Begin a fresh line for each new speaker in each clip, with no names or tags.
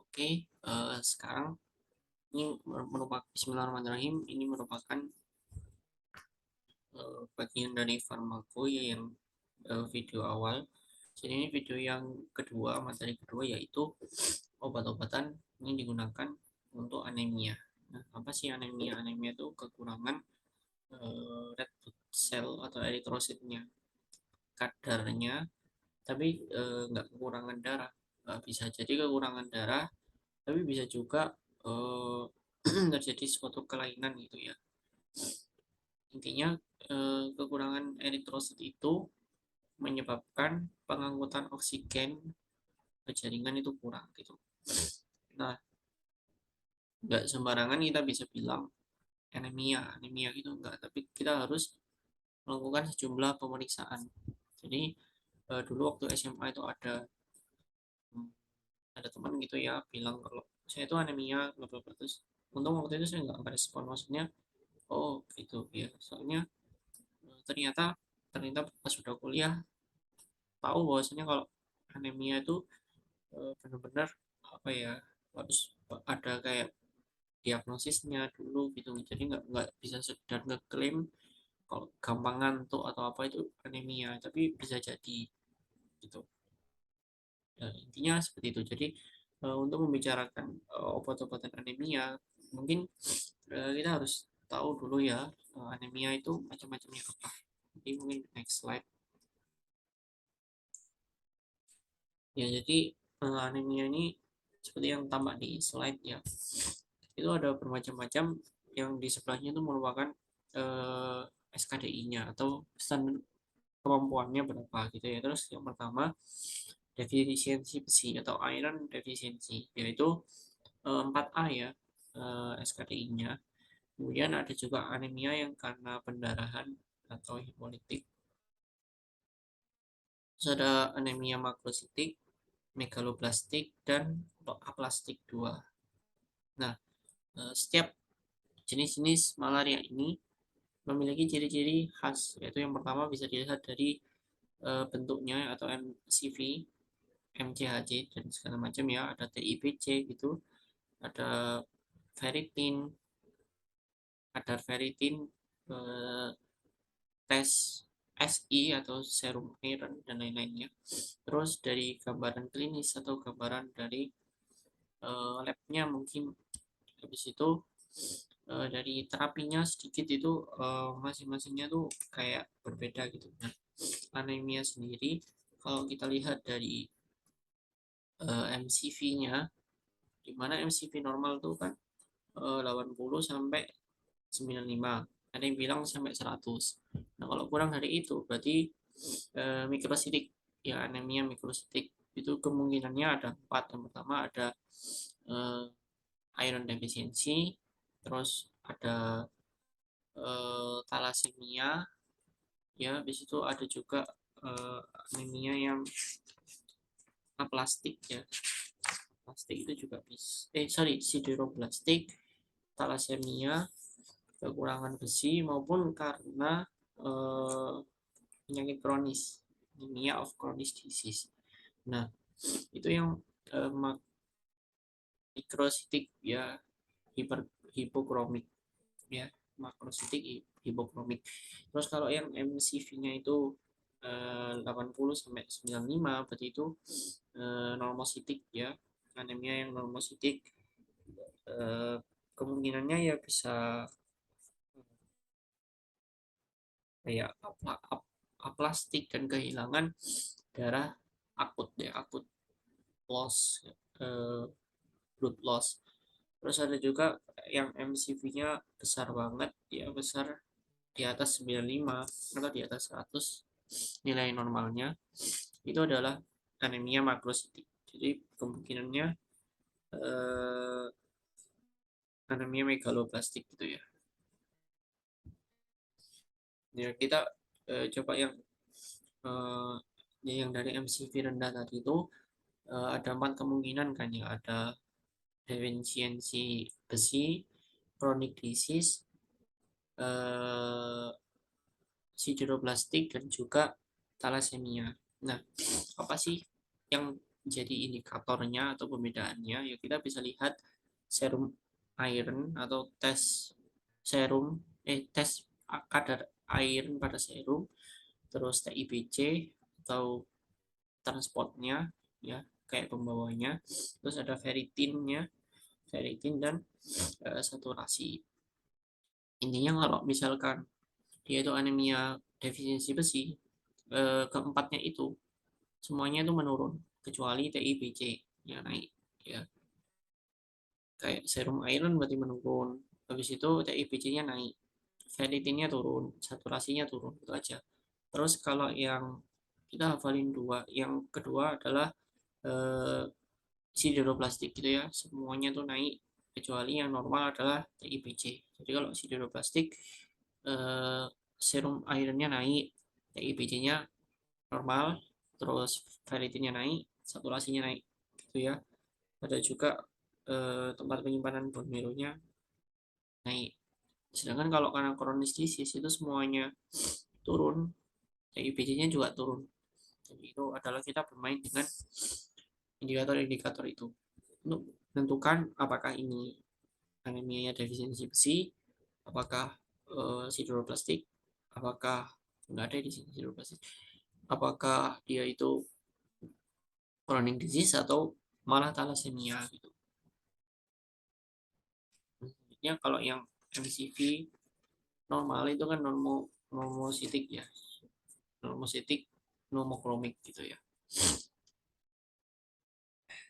Oke, sekarang ini merupakan Bismillahirrahmanirrahim. Ini merupakan bagian dari farmako ya yang video awal. Jadi ini video yang kedua, materi kedua yaitu obat-obatan ini digunakan untuk anemia. Nah, apa sih anemia? Anemia itu kekurangan red blood cell atau eritrositnya, kadarnya, tapi nggak kekurangan darah. Bisa jadi kekurangan darah, tapi bisa juga eh, terjadi suatu kelainan gitu ya. Intinya kekurangan eritrosit itu menyebabkan pengangkutan oksigen ke jaringan itu kurang gitu. Nah, nggak sembarangan kita bisa bilang anemia, anemia gitu enggak, tapi kita harus melakukan sejumlah pemeriksaan. Jadi dulu waktu SMA itu ada teman gitu ya bilang kalau saya itu anemia, bla bla bla. Terus untung waktu itu saya nggak respon, maksudnya oh gitu ya, soalnya ternyata ternyata pas sudah kuliah tahu bahwasanya kalau anemia itu benar-benar apa ya, harus ada kayak diagnosisnya dulu gitu. Jadi nggak bisa sekedar ngeklaim kalau gampang ngantuk atau apa itu anemia, tapi bisa jadi gitu. Ya, intinya seperti itu. Jadi untuk membicarakan obat-obatan anemia, mungkin kita harus tahu dulu ya anemia itu macam-macamnya apa. Jadi mungkin next slide. Ya, jadi anemia ini seperti yang tampak di slide ya. Itu ada bermacam-macam, yang di sebelahnya itu merupakan SKDI-nya atau standar kemampuannya berapa gitu ya. Terus yang pertama defisiensi besi atau iron deficiency, yaitu 4A ya, SKDI-nya. Kemudian ada juga anemia yang karena pendarahan atau hemolitik. Terus ada anemia makrositik, megaloblastik, dan aplastik 2. Nah, setiap jenis-jenis malaria ini memiliki ciri-ciri khas, yaitu yang pertama bisa dilihat dari bentuknya atau MCV, MCHC, dan segala macam ya, ada TIBC gitu, ada ferritin, kadar ferritin, eh, tes SI atau serum iron, dan lain-lainnya. Terus dari gambaran klinis atau gambaran dari labnya mungkin. Habis itu dari terapinya sedikit itu masing-masingnya tuh kayak berbeda gitu. Nah, anemia sendiri kalau kita lihat dari MCV-nya, di mana MCV normal tuh kan 80 sampai 95, ada yang bilang sampai 100. Nah, kalau kurang dari itu berarti mikrositik ya, anemia mikrositik itu kemungkinannya ada 4. Yang pertama ada eh, iron deficiency, terus ada thalassemia ya, habis itu ada juga anemia yang aplastik ya. Plastik itu juga bisa, sideroblastik, thalassemia, kekurangan besi, maupun karena eh, penyakit kronis, anemia of chronic disease. Nah, itu yang eh, mikrositik ya, hipokromik ya, makrositik hipokromik. Terus kalau yang MCV-nya itu 80 sampai 95, berarti itu normositik ya, anemia yang normositik. eh, Kemungkinannya ya bisa kayak aplastik dan kehilangan darah akut ya, akut loss, eh, blood loss. Terus ada juga yang MCV-nya besar banget ya, besar di atas 95 atau di atas 100 nilai normalnya, itu adalah anemia makrositik. Jadi kemungkinannya eh, anemia megaloblastik gitu ya. Ya, kita coba eh, yang dari MCV rendah tadi itu ada 4 kemungkinan kan ya, ada defisiensi besi, chronic disease, eh, sideroblastik, dan juga thalassemia. Nah, apa sih yang jadi indikatornya atau pembedaannya ya kita bisa lihat serum iron atau tes serum tes kadar iron pada serum, terus TIBC atau transportnya ya kayak pembawanya, terus ada ferritinnya, ferritin dan saturasi. Intinya kalau misalkan dia itu anemia defisiensi besi, keempatnya itu semuanya itu menurun kecuali TIBC ya naik ya, kayak serum iron berarti menurun, habis itu TIBC-nya naik, ferritinnya turun, saturasinya turun, itu aja. Terus kalau yang kita hafalin dua, yang kedua adalah eh, sideroplastik gitu ya, semuanya tuh naik kecuali yang normal adalah TIBC. Jadi kalau sideroplastik eh, serum ironnya naik, TIBC-nya normal, terus ferritinnya naik, saturasinya naik gitu ya. Ada juga tempat penyimpanan bone marrow-nya naik. Sedangkan kalau karena kronis disease itu semuanya turun, TIBC-nya juga turun. Jadi itu adalah kita bermain dengan indikator-indikator itu untuk menentukan apakah ini anemia defisiensi besi, apakah sideroplastik, apakah nggak ada di sini sideroplastik, apakah dia itu chronic disease atau malah thalassemia gitu. Ya kalau yang MCV normal itu kan normositik ya, normositik nomokromik gitu ya.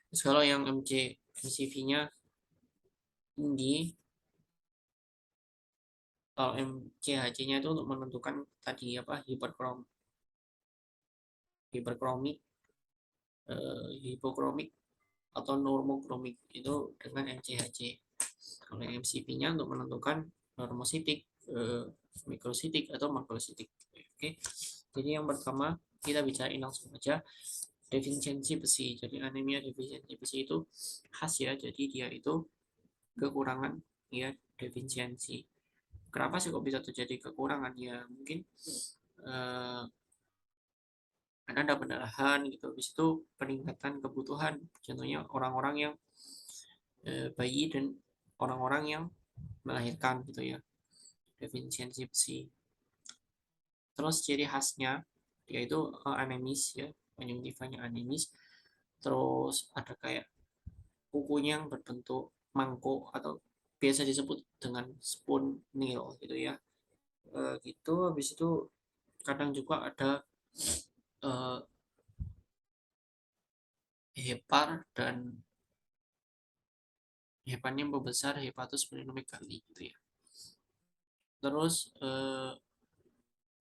Terus kalau yang MCV-nya tinggi, kalau MCHC-nya itu untuk menentukan tadi apa hiperkromik, hipokromik atau normokromik itu dengan MCHC. Kalau MCP-nya untuk menentukan normositik, mikrositik atau makrositik. Oke, jadi yang pertama kita bicarain langsung aja defisiensi besi. Jadi anemia defisiensi besi itu khas ya, jadi dia itu kekurangan ya defisiensi. Kenapa sih kok bisa terjadi kekurangan ya? Mungkin eh, ada pendarahan gitu, habis itu peningkatan kebutuhan, contohnya orang-orang yang bayi dan orang-orang yang melahirkan gitu ya, defisiensi besi. Terus ciri khasnya dia itu anemis ya, penyuntikannya anemis, terus ada kayak kukunya yang berbentuk mangkuk atau biasa disebut dengan spoon nail gitu ya. Gitu habis itu kadang juga ada eh, hepar dan hepannya membesar, hepatus splenomegaly gitu ya. Terus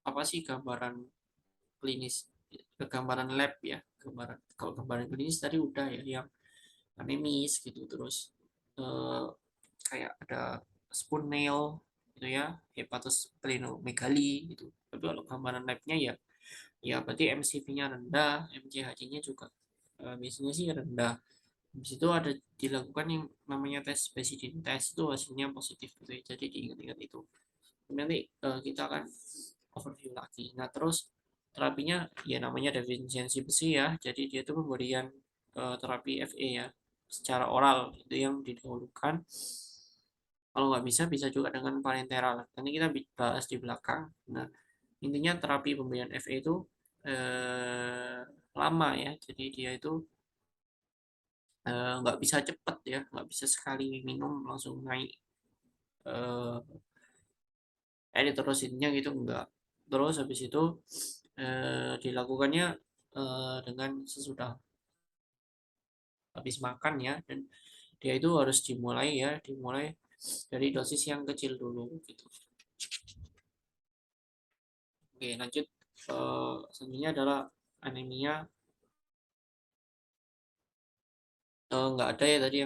apa sih gambaran klinis, gambaran lab ya, gambaran kalau gambaran klinis tadi udah ya yang anemis gitu, terus eh, kayak ada spoon nail gitu ya, hepatus splenomegaly gitu. Tapi kalau gambaran labnya ya ya berarti MCV-nya rendah, MCHC-nya juga biasanya sih rendah. Habis itu ada dilakukan yang namanya tes Basinin test, itu hasilnya positif gitu ya. Jadi diingat-ingat itu. Nanti kita akan overview lagi. Nah, terus terapinya ya namanya defisiensi besi ya. Jadi dia itu pemberian terapi FA ya secara oral itu yang didahulukan. Kalau nggak bisa bisa juga dengan parenteral. Nanti kita bahas di belakang. Nah, intinya terapi pemberian FA itu eh, lama ya. Jadi dia itu nggak bisa cepat ya, nggak bisa sekali minum langsung naik eh, eritrositnya gitu enggak. Terus habis itu dilakukannya dengan sesudah habis makan ya, dan dia itu harus dimulai ya, dimulai dari dosis yang kecil dulu gitu. Oke, lanjut. Selanjutnya adalah anemia. Nggak ada ya tadi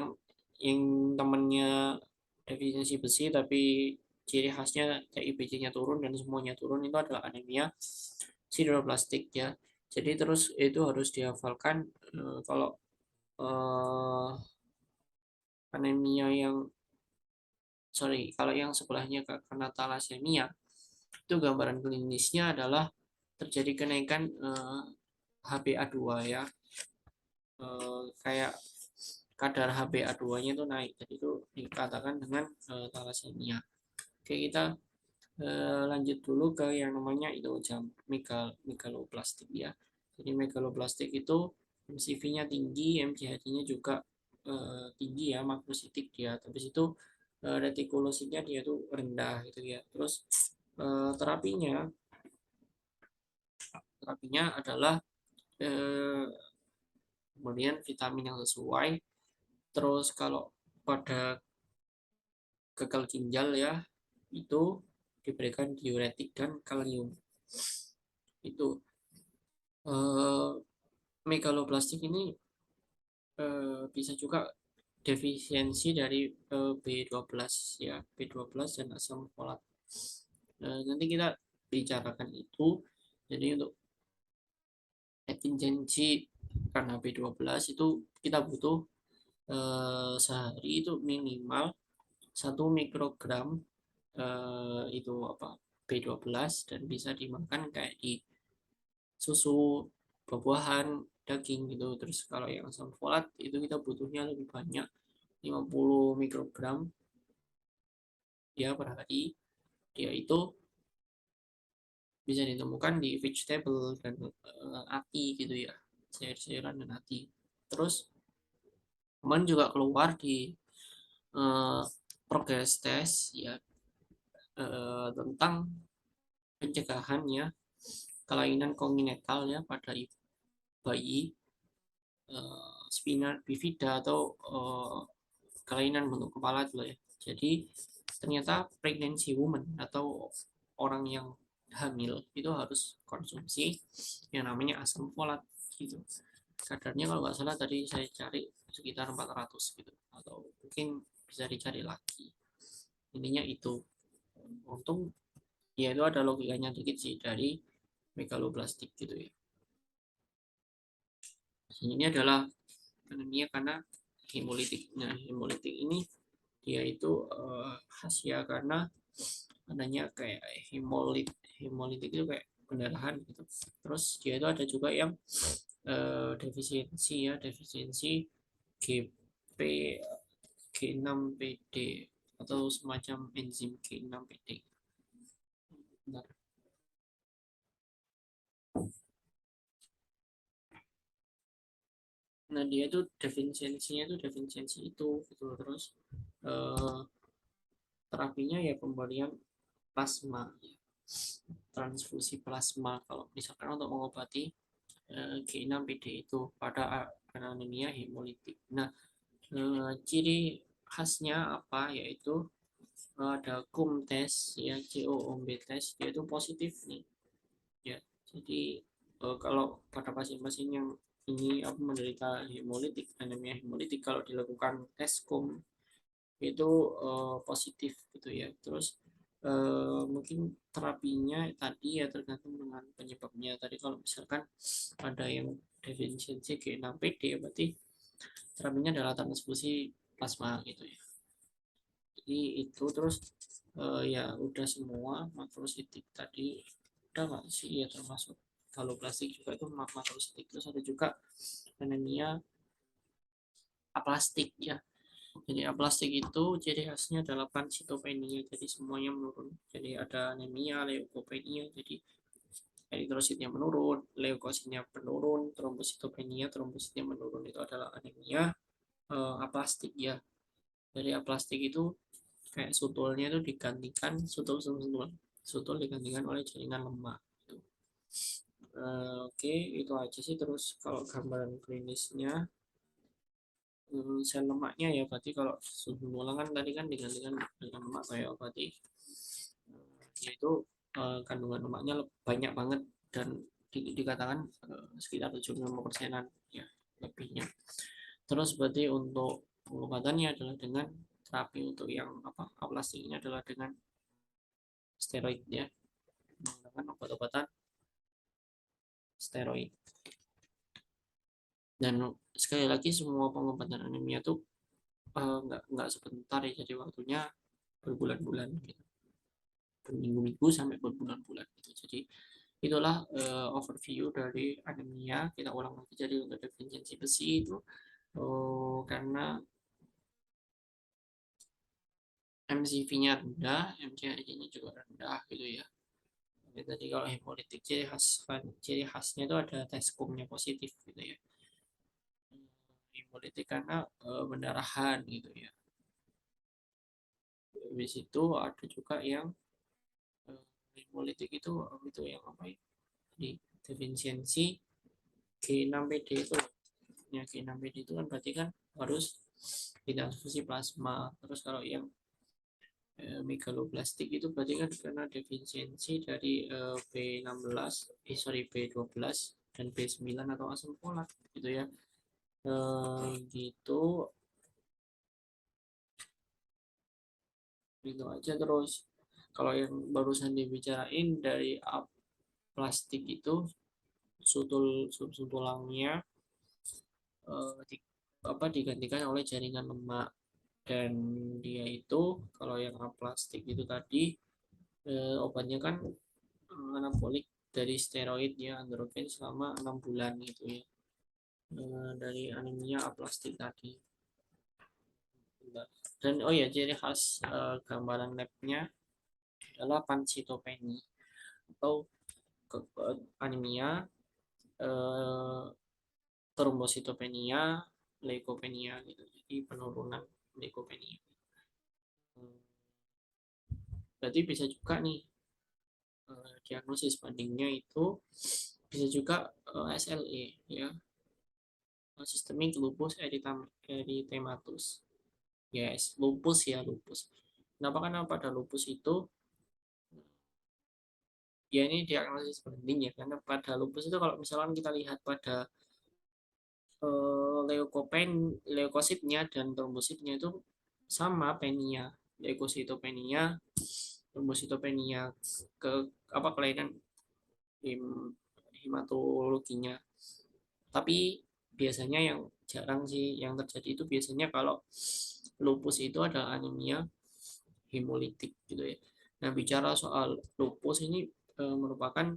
yang temennya defisiensi besi tapi ciri khasnya TIBC-nya turun dan semuanya turun, itu adalah anemia sideroblastik ya. Jadi terus itu harus dihafalkan kalau eh, anemia yang kalau yang sebelahnya karena thalassemia itu gambaran klinisnya adalah terjadi kenaikan HbA2 ya, kayak kadar HbA2-nya itu naik, jadi itu dikatakan dengan thalassemia. Oke, kita lanjut dulu ke yang namanya itu megaloblastik ya. Jadi megaloblastik itu MCV-nya tinggi, MCHD-nya juga tinggi ya, makrositik dia. Habis itu retikulositnya dia itu rendah gitu ya. Terus terapinya adalah eh, kemudian vitamin yang sesuai. Terus kalau pada gagal ginjal ya, itu diberikan diuretik dan kalium. Itu megaloblastik ini bisa juga defisiensi dari B12 ya, B12 dan asam folat. Nanti kita bicarakan itu. Jadi untuk efisiensi karena B12 itu kita butuh sehari itu minimal 1 mikrogram itu apa B12, dan bisa dimakan kayak di susu, buah-buahan, daging gitu. Terus kalau yang asam folat itu kita butuhnya lebih banyak, 50 mikrogram ya per hari. Dia itu bisa ditemukan di vegetable dan ati gitu ya, sayur-sayuran dan ati. Terus kemarin juga keluar di uh, progress test ya, tentang pencegahan ya kelainan kongenital ya pada bayi, spina bifida atau kelainan bentuk kepala itu ya. Jadi ternyata pregnancy woman atau orang yang hamil itu harus konsumsi yang namanya asam folat gitu. Kadarnya kalau nggak salah tadi saya cari sekitar 400 gitu, atau mungkin bisa dicari lagi. Intinya itu. Untung ya itu ada logikanya dikit sih dari megaloblastik gitu ya. Ini adalah anemia karena hemolitik. Nah, hemolitik ini dia itu khas ya karena adanya kayak hemolitik itu kayak pendarahan gitu. Terus dia itu ada juga yang defisiensi ya, defisiensi GP G6PD atau semacam enzim G6PD. Bentar. Nah, dia itu defisiensinya itu defisiensi itu gitu. Terus eh, terapinya ya pemberian plasma, transfusi plasma kalau misalkan untuk mengobati G6PD itu pada anemia hemolitik. Nah, ciri khasnya apa, yaitu ada COM test ya, COOMB test, yaitu positif nih ya. Jadi kalau pada pasien-pasien yang ini apa menderita hemolitik, anemia hemolitik, kalau dilakukan tes COM itu positif gitu ya. Terus mungkin terapinya tadi ya tergantung dengan penyebabnya. Tadi kalau misalkan ada yang defisiensi G6PD, berarti terapinya adalah transfusi plasma gitu ya. Jadi itu. Terus ya udah semua makrositik tadi udah nggak sih ya, termasuk kalau plastik juga itu makrositik. Terus ada juga anemia aplastik ya. Jadi aplastik itu ciri khasnya adalah pansitopenia, jadi semuanya menurun. Jadi ada anemia, leukopenia, jadi eritrositnya menurun, leukositnya menurun, trombositopenia, trombositnya menurun. Itu adalah anemia aplastik ya. Dari aplastik itu kayak sutulnya itu digantikan sutul digantikan oleh jaringan lemak. Gitu. Oke, itu aja sih. Terus kalau gambaran klinisnya, sel lemaknya ya, berarti kalau susu tulang kan tadi kan digantikan dengan lemak kayak berarti yaitu kandungan lemaknya banyak banget, dan dikatakan sekitar 75%-an ya lebihnya. Terus berarti untuk pengobatannya adalah dengan terapi untuk yang apa aplastik ini adalah dengan steroid ya, menggunakan obat-obatan steroid. Dan sekali lagi semua pengobatan anemia tuh nggak sebentar ya, jadi waktunya berbulan-bulan gitu, berminggu-minggu sampai berbulan-bulan gitu. Jadi itulah overview dari anemia. Kita ulang lagi, jadi untuk defisiensi besi itu karena MCV-nya rendah, MCID-nya juga rendah gitu ya. Jadi tadi kalau hemolitik ciri khasnya itu ada teskumnya positif gitu ya. Hemolitik karena pendarahan gitu ya. Habis itu ada juga yang hemolitik itu yang apa ya? Di defisiensi G6PD itu. Ya, G6PD itu kan berarti kan harus ditransfusi plasma. Terus kalau yang megaloblastik itu berarti kan karena defisiensi dari B16, B12 dan B9 atau asam folat gitu ya. Gitu gitu aja. Terus kalau yang barusan dibicarain dari plastik itu sub tulangnya di, digantikan oleh jaringan lemak, dan dia itu kalau yang aplastik itu tadi obatnya kan anabolik dari steroid ya, androgen selama 6 bulan gitu ya. Dari anemia aplastik tadi. Dan oh ya, ciri khas gambaran labnya adalah pansitopeni atau anemia, eh, trombositopenia, leukopenia gitu. Jadi penurunan leukopenia. Berarti bisa juga nih diagnosis bandingnya itu bisa juga SLE ya, sistemik lupus erythematosus. Yes, lupus ya, lupus. Kenapa? Karena pada lupus itu ya ini diagnosis banding ya, karena pada lupus itu kalau misalkan kita lihat pada leukositnya dan trombositnya itu sama penia, leukositopenia, trombositopenia, ke apa kelainan hematologinya. Tapi biasanya yang jarang sih yang terjadi itu biasanya kalau lupus itu ada anemia hemolitik gitu ya. Nah, bicara soal lupus ini merupakan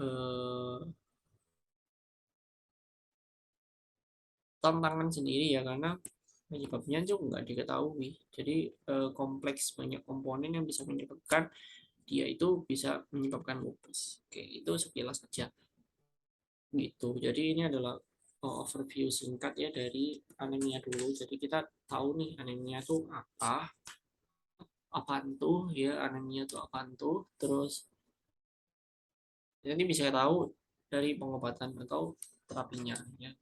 eh, tantangan sendiri ya, karena penyebabnya juga nggak diketahui. Jadi kompleks, banyak komponen yang bisa menyebabkan dia itu bisa menyebabkan lupus. Oke, itu sekilas saja gitu. Jadi ini adalah overview singkat ya dari anemia dulu. Jadi kita tahu nih anemia itu apa tuh ya, anemia itu apa tuh. Terus nanti bisa tahu dari pengobatan atau terapinya ya.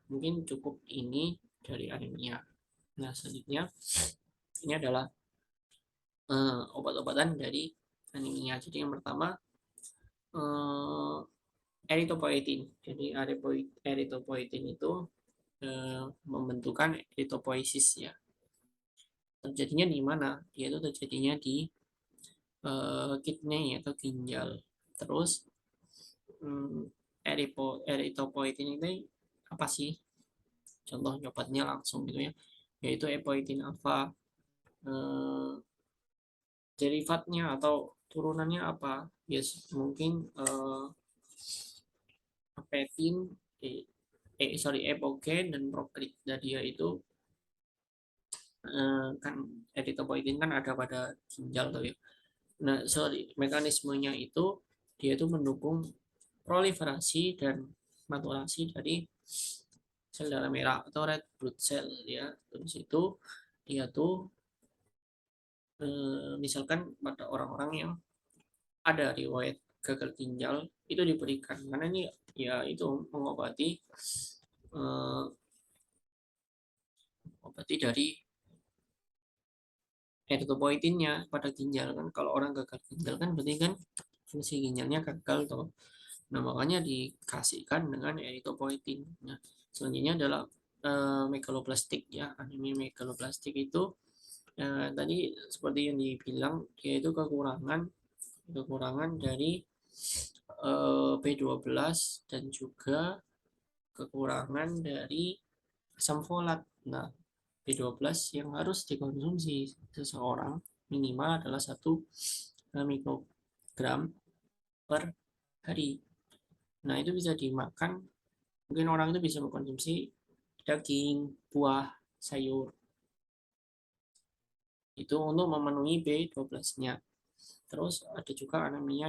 Mungkin cukup ini dari anemia. Nah, selanjutnya ini adalah obat-obatan dari anemia. Jadi yang pertama eh, eritropoietin. Jadi eritropoietin itu membentukkan eritropoiesis ya. Terjadinya di mana? Dia itu terjadinya di kidney atau ginjal. Terus eritropoietin ini apa sih? Contoh obatnya langsung gitu ya, yaitu epoetin alfa. eh, Derivatnya atau turunannya apa? Yes, mungkin apetin, epogen dan procrit. Dan dia itu kan eritropoietin kan ada pada ginjal tuh ya. Nah, sorry, mekanismenya itu dia itu mendukung proliferasi dan maturasi dari sel darah merah atau red blood cell ya. Terus itu dia tuh misalkan pada orang-orang yang ada riwayat gagal ginjal itu diberikan, karena ini ya itu mengobati dari eritropoietinnya pada ginjal. Kan kalau orang gagal ginjal kan berarti kan fungsi ginjalnya gagal tuh. Nah, makanya dikasihkan dengan eritropoietin. Nah, selanjutnya adalah megaloblastik ya. Anemia megaloblastik itu tadi seperti yang dibilang, dia itu kekurangan dari B12 dan juga kekurangan dari asam folat. Nah, B12 yang harus dikonsumsi seseorang minimal adalah 1 mikrogram per hari. Nah, itu bisa dimakan, mungkin orang itu bisa mengkonsumsi daging, buah, sayur. Itu untuk memenuhi B12-nya. Terus ada juga anemia,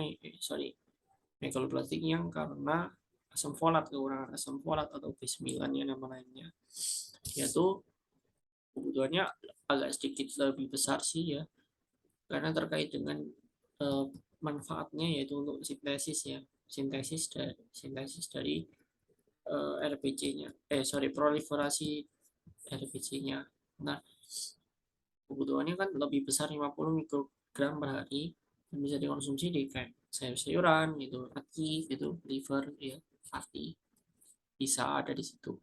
megaloblastik yang karena asam folat, kekurangan asam folat atau B9 ya nama lainnya. Dia tuh kebutuhannya agak sedikit lebih besar sih ya, karena terkait dengan manfaatnya yaitu untuk sintesis ya, sintesis dari RBC-nya, proliferasi RBC-nya. Nah, kebutuhannya kan lebih besar 50 mikrogram per hari, dan bisa dikonsumsi di kayak sayur-sayuran gitu, aktif gitu, liver ya, fatty bisa ada di situ.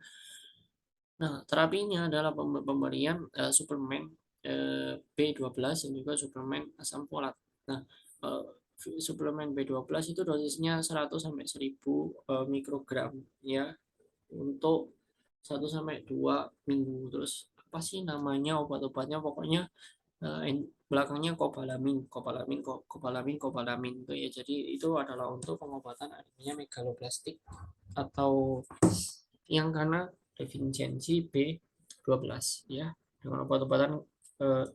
Nah, terapinya adalah pemberian suplemen B12 dan juga suplemen asam folat. Nah, uh, suplemen B12 itu dosisnya 100 sampai 1000 mikrogram ya, untuk 1 sampai 2 minggu. Terus apa sih namanya obat-obatnya, pokoknya belakangnya kobalamin itu ya. Jadi itu adalah untuk pengobatan anemia megaloblastik atau yang karena defisiensi B12 ya, dengan obat-obatan eh,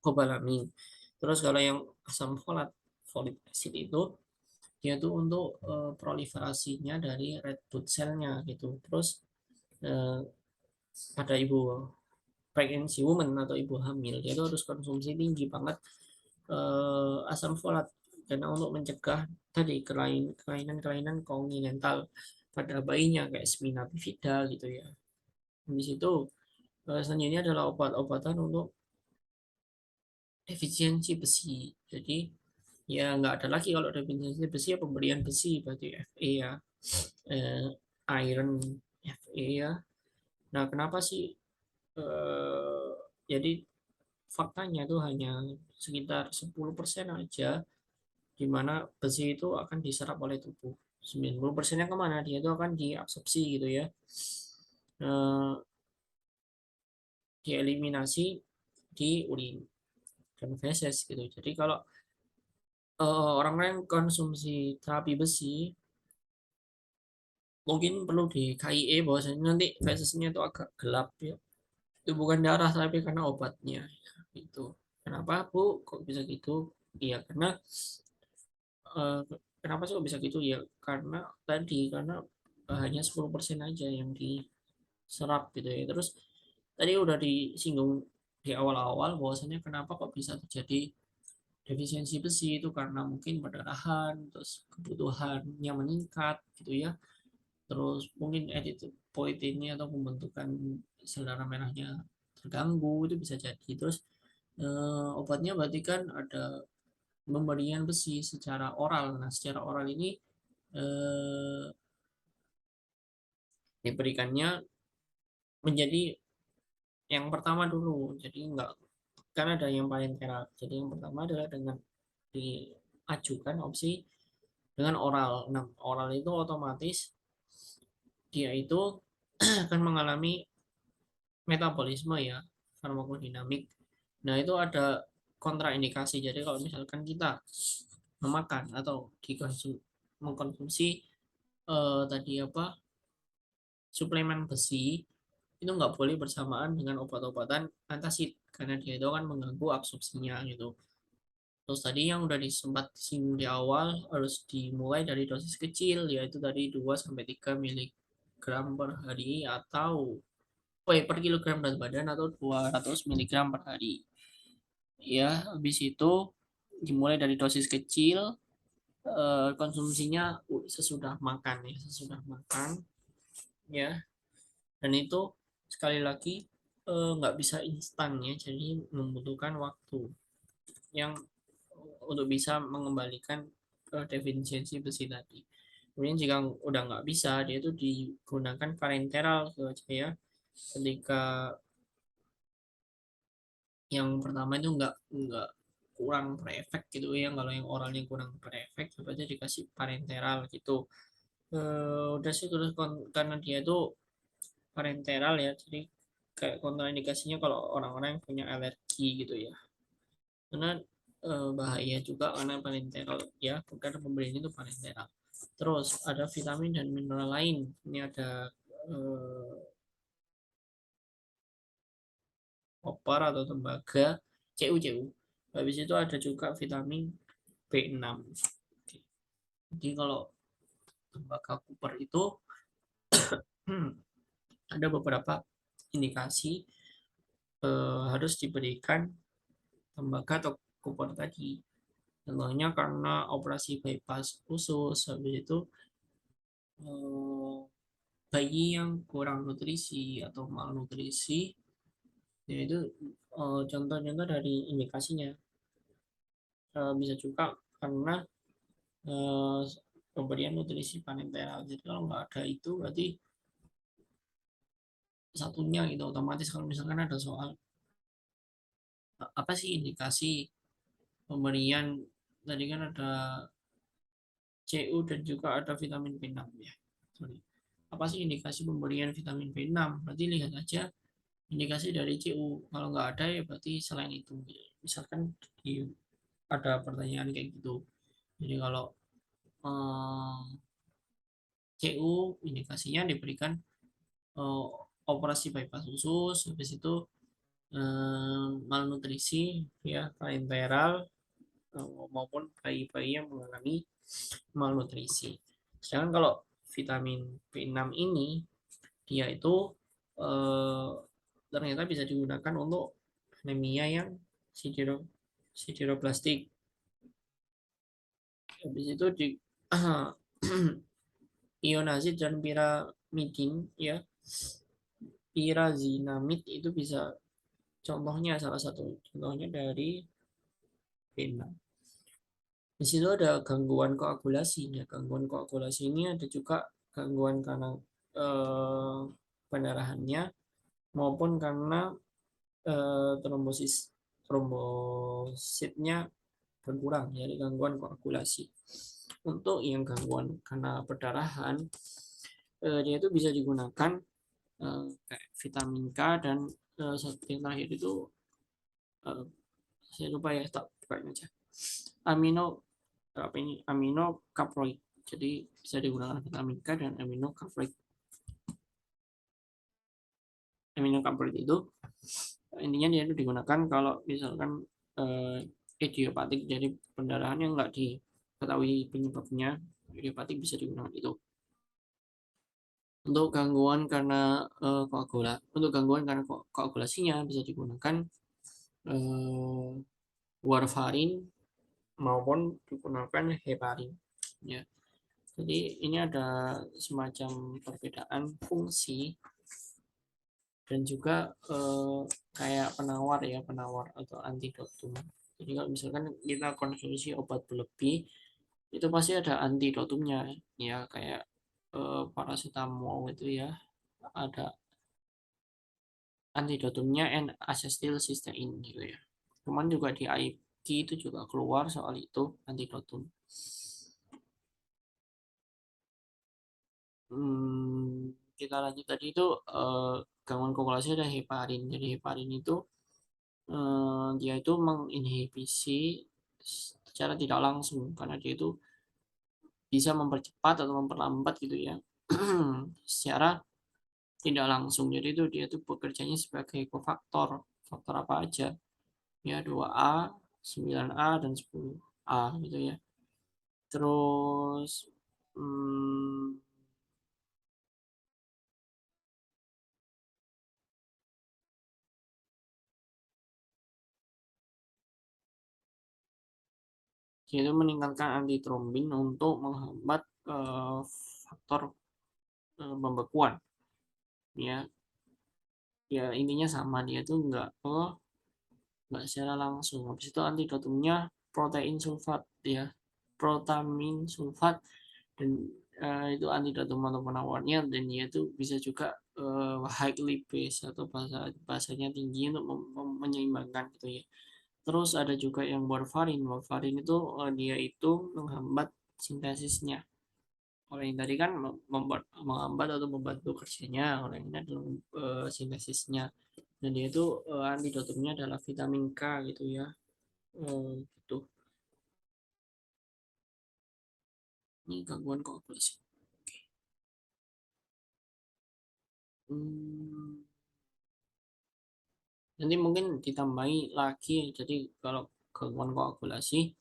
kobalamin. Terus kalau yang asam folat, folic acid itu dia tuh untuk proliferasinya dari red blood cell-nya gitu. Terus eh, pada ibu pregnancy woman atau ibu hamil, dia itu harus konsumsi tinggi banget asam folat, karena untuk mencegah tadi kelainan-kelainan kongenital pada bayinya kayak spina bifida gitu ya. Di situ selanjutnya adalah obat-obatan untuk defisiensi besi. Jadi ya nggak ada lagi kalau defisiensi besi ya pemberian besi, berarti Fe ya, eh, iron, Fe ya. Nah, kenapa sih jadi faktanya itu hanya sekitar 10% aja di mana besi itu akan diserap oleh tubuh. 90%-nya kemana? Dia itu akan diabsorpsi gitu ya. Eh, Dieliminasi di urin dan feses gitu. Jadi kalau orang-orang yang konsumsi terapi besi mungkin perlu di KIE bahwasanya nanti fesesnya itu agak gelap ya. Itu bukan darah tapi karena obatnya itu. Kenapa Bu kok bisa gitu? Iya karena eh, kenapa sih kok bisa gitu ya? Karena hanya 10% aja yang diserap gitu ya. Terus tadi udah disinggung di awal-awal bahwasanya kenapa kok bisa terjadi defisiensi besi, itu karena mungkin perdarahan, terus kebutuhannya meningkat gitu ya. Terus mungkin eritropoietinnya atau pembentukan sel darah merahnya terganggu, itu bisa jadi. Terus obatnya berarti kan ada pemberian besi secara oral. Nah, secara oral ini eh, diberikannya menjadi yang pertama dulu. Jadi enggak, kan ada yang parenteral. Jadi yang pertama adalah dengan diajukan opsi dengan oral. Nah, oral itu otomatis dia itu akan mengalami metabolisme ya, farmakodinamik. Nah, itu ada kontraindikasi. Jadi kalau misalkan kita memakan atau mengkonsumsi tadi apa, suplemen besi, itu nggak boleh bersamaan dengan obat-obatan antasid karena dia itu akan mengganggu absorpsinya gitu. Terus tadi yang udah disempat disinggung di awal, harus dimulai dari dosis kecil, yaitu tadi 2 sampai 3 miligram per hari, atau per kilogram berat badan, atau 200 miligram per hari. Ya, habis itu dimulai dari dosis kecil, konsumsinya sesudah makan ya, sesudah makan ya. Dan itu sekali lagi nggak bisa instan ya, jadi membutuhkan waktu yang untuk bisa mengembalikan defisiensi besi tadi. Kemudian jika udah nggak bisa, dia itu digunakan parenteral saja ya. Ketika yang pertama itu nggak kurang berefek gitu ya, kalau yang oralnya kurang berefek, berarti dikasih parenteral gitu. Udah sih, terus karena dia itu parenteral ya, jadi kayak kontraindikasinya kalau orang-orang yang punya alergi gitu ya. Karena bahaya juga karena parenteral ya, bukan pemberian itu parenteral. Terus ada vitamin dan mineral lain. Ini ada eh, koper atau tembaga, CU. Habis itu ada juga vitamin B6. Jadi kalau tembaga koper itu ada beberapa indikasi harus diberikan tembaga atau koper tadi. Contohnya karena operasi bypass usus, habis itu eh, bayi yang kurang nutrisi atau malnutrisi, yaitu contoh-contoh dari indikasinya. Bisa juga karena eh, pemberian nutrisi parenteral. Jadi kalau nggak ada itu berarti satunya gitu, otomatis kalau misalkan ada soal apa sih indikasi pemberian, tadi kan ada CU dan juga ada vitamin B6 ya. Sorry. Apa sih indikasi pemberian vitamin B6? Berarti lihat aja indikasi dari CU. Kalau nggak ada ya berarti selain itu. Misalkan ada pertanyaan kayak gitu. Jadi kalau eh, CU indikasinya diberikan eh, operasi bypass usus, habis itu malnutrisi ya parenteral, maupun bayi-bayi yang mengalami malnutrisi. Sedangkan kalau vitamin B6 ini dia itu eh, ternyata bisa digunakan untuk anemia yang sideroblastik. Habis itu di ionazid dan piramidin ya, pirazinamid itu bisa, contohnya salah satu contohnya dari B6. Di situ ada gangguan koagulasi. Ya, gangguan koagulasi ini ada juga gangguan karena eh, pendarahannya maupun karena trombositnya berkurang, jadi gangguan koagulasi. Untuk yang gangguan karena perdarahan, dia itu bisa digunakan kayak vitamin K dan satu yang terakhir itu eh, saya lupa ya, tak bukain aja. Amino apa ini, amino caproid. Jadi bisa digunakan vitamin K dan amino caproid. Amino caproid itu intinya dia itu digunakan kalau misalkan idiopatik, jadi pendarahan yang nggak diketahui penyebabnya idiopatik, bisa digunakan itu. Untuk gangguan karena untuk gangguan karena koagulasinya bisa digunakan eh, warfarin maupun digunakan heparin ya. Jadi ini ada semacam perbedaan fungsi dan juga kayak penawar ya, penawar atau antidotum. Jadi kalau misalkan kita konsumsi obat berlebih itu pasti ada antidotumnya ya, kayak paracetamol itu ya, ada antidotumnya N-acetylcysteine gitu ya. Cuman juga di IP itu juga keluar soal itu antidotum. Kita lanjut tadi itu gangguan koagulasi ada heparin. Jadi heparin itu dia itu menginhibisi secara tidak langsung karena dia itu bisa mempercepat atau memperlambat gitu ya secara tidak langsung. Jadi itu dia itu bekerjanya sebagai kofaktor. Faktor apa aja? Ya 2A, 9A dan 10A gitu ya. Terus hmm, yaitu meningkatkan antitrombin untuk menghambat faktor pembekuan ya. Ya intinya sama, dia tuh nggak secara langsung. Habis itu antidotumnya protein sulfat ya, protamin sulfat, dan itu antidotum atau penawarnya, dan dia itu bisa juga high lipase atau bahasanya tinggi untuk menyeimbangkan gitu ya. Terus ada juga yang warfarin. Warfarin itu dia itu menghambat sintesisnya. Kalau yang tadi kan menghambat atau membantu kerjanya, kalau ini adalah sintesisnya. Dan dia itu antidotumnya adalah vitamin K gitu ya. Gitu. Ini gangguan koagulasi. Hmm, nanti mungkin ditambahi lagi. Jadi kalau gangguan koagulasi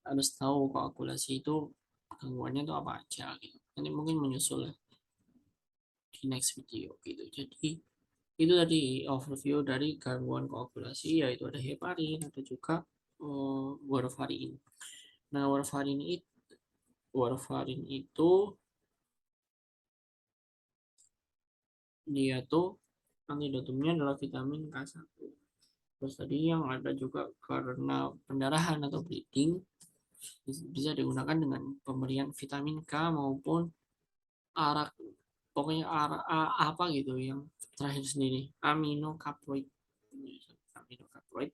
harus tahu koagulasi itu gangguannya itu apa aja gitu. Nanti mungkin menyusul ya di next video gitu. Jadi itu tadi overview dari gangguan koagulasi, yaitu ada heparin, ada juga warfarin. Nah, warfarin itu dia tuh antidotumnya adalah vitamin K1. Terus tadi yang ada juga karena pendarahan atau bleeding bisa digunakan dengan pemberian vitamin K maupun arak, pokoknya arak apa gitu yang terakhir sendiri, aminokaploid. Aminokaploid.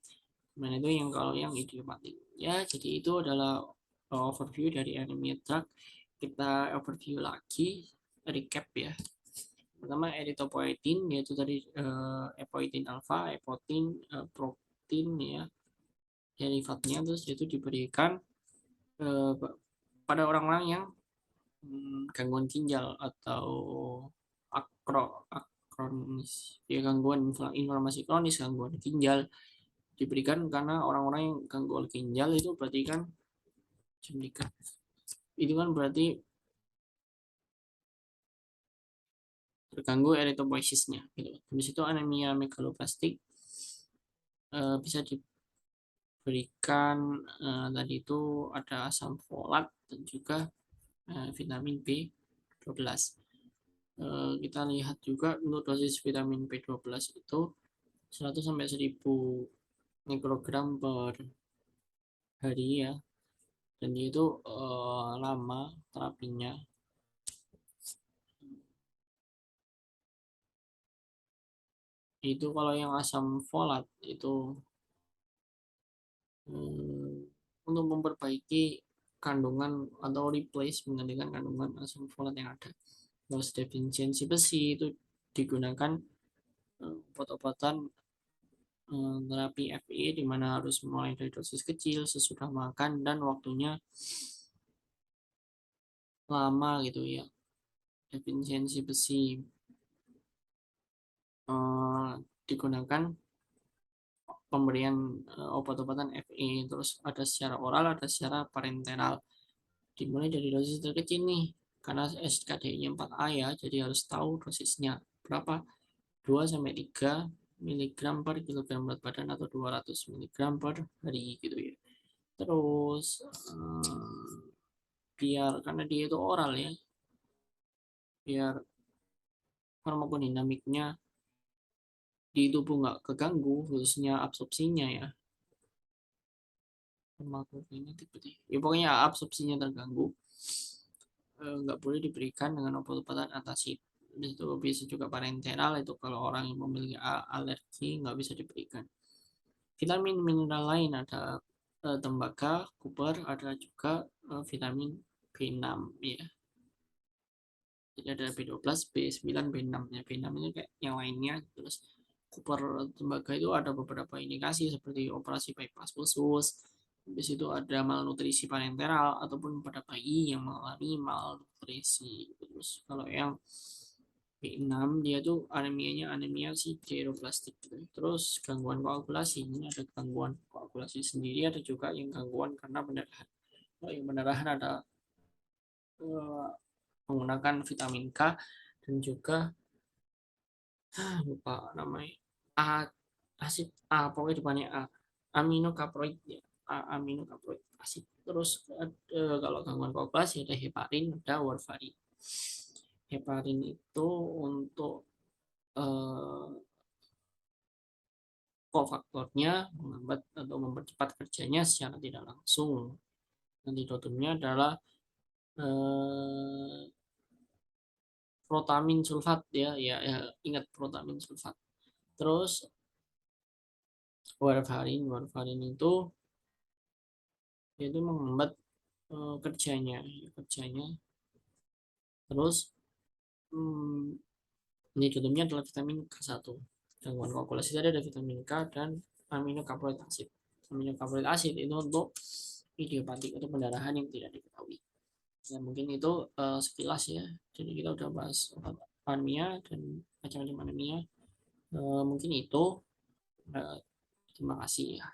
Nah, itu yang kalau yang idiopatik. Ya, jadi itu adalah overview dari anemia drug. Kita overview lagi, recap ya. Pertama erythropoietin, yaitu tadi epoetin alfa, epotin, protein ya, derivatnya. Terus itu diberikan eh, pada orang-orang yang gangguan ginjal atau akronis, ya gangguan inflamasi kronis, gangguan ginjal diberikan karena orang-orang yang gangguan ginjal itu berarti kan itu kan berarti terganggu erythropoiesisnya gitu. Habis itu anemia megaloblastik bisa diberikan tadi itu ada asam folat dan juga vitamin B12. Kita lihat juga untuk dosis vitamin B12 itu 100 sampai 1000 mikrogram per hari ya, dan dia itu lama terapinya. Itu kalau yang asam folat itu untuk memperbaiki kandungan atau replace menggantikan kandungan asam folat yang ada. Terus defisiensi besi itu digunakan obat-obatan terapi FI di mana harus mulai dari dosis kecil sesudah makan dan waktunya lama gitu ya. Defisiensi besi digunakan pemberian obat-obatan FI, terus ada secara oral, ada secara parenteral. Dimulai dari dosis terkecil nih, karena SKDI-nya 4A ya, jadi harus tahu dosisnya berapa, 2 sampai 3 miligram per kilogram berat badan atau 200 miligram per hari gitu ya. Terus biar karena dia itu oral ya, biar farmakodinamiknya di tubuh nggak keganggu, khususnya absorpsinya ya. Farmakokinetik ya, pokoknya absorpsinya terganggu, nggak boleh diberikan dengan obat-obatan antasida. Itu bisa juga parenteral, itu kalau orang yang memiliki alergi nggak bisa diberikan. Vitamin mineral lain ada tembaga, kuper, ada juga vitamin B6 ya. Jadi ada B12, B9, B6 ya. B6 itu kayak yang lainnya. Terus kuper tembaga itu ada beberapa indikasi seperti operasi bypass khusus. Habis itu ada malnutrisi parenteral ataupun pada bayi yang mengalami malnutrisi. Terus kalau yang B6 dia tuh anemianya anemia sideroblastik gitu. Terus gangguan koagulasi, ini ada gangguan koagulasi sendiri, ada juga yang gangguan karena pendarahan. Kalau yang pendarahan ada eh, menggunakan vitamin K dan juga lupa namanya, A, asid A, pokoknya depannya A, aminokaproid ya, aminokaproid asid. Terus kalau gangguan koagulasi ada heparin, ada warfarin. Heparin itu untuk eh, kofaktornya menghambat atau mempercepat kerjanya secara tidak langsung. Antidotumnya adalah eh, protamin sulfat ya, ya ingat protamin sulfat. Terus warfarin itu yaitu menghambat kerjanya. Terus hmm, antidotumnya adalah vitamin K1. Gangguan koagulasi tadi ada vitamin K dan aminokaproid acid. aminokaprolik asid itu untuk idiopatik atau pendarahan yang tidak diketahui. Ya, mungkin itu sekilas ya. Jadi kita udah bahas obat anemia dan macam-macam anemia. Mungkin itu. Terima kasih ya.